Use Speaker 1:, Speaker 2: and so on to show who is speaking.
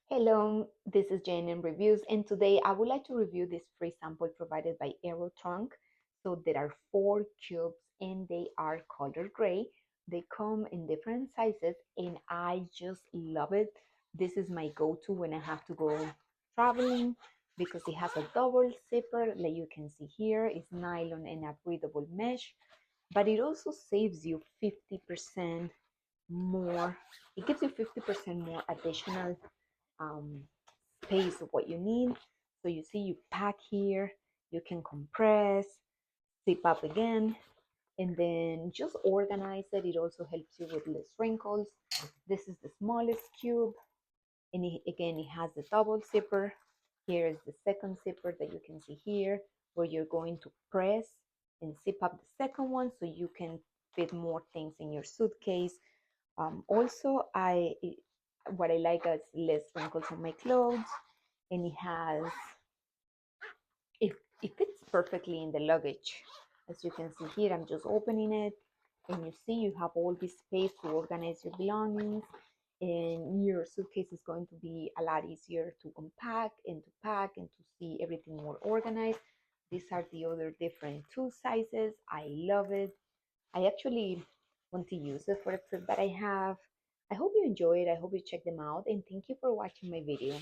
Speaker 1: Hello, this is Jane in Reviews, and today I would like to review this free sample provided by Aerotrunk. So there are four cubes and they are color gray. They come in different sizes and I just love it. This is my go-to when I have to go traveling because it has a double zipper, like you can see here. It's nylon and a breathable mesh, but it also saves you 50% more. It gives you 50% more additional um, space of what you need. So you see, you pack here, you can compress, zip up again, and then just organize it. It also helps you with less wrinkles. This is the smallest cube, and again, it has the double zipper. Here is the second zipper that you can see here, where you're going to press and zip up the second one so you can fit more things in your suitcase. Also, what I like is less wrinkles on my clothes, and it, it fits perfectly in the luggage. As you can see here, I'm just opening it, and you see you have all this space to organize your belongings, and your suitcase is going to be a lot easier to unpack and to pack and to see everything more organized. These are the other different two sizes. I love it. I actually want to use it for a trip that I have. I hope you enjoy it. I hope you check them out, and thank you for watching my video.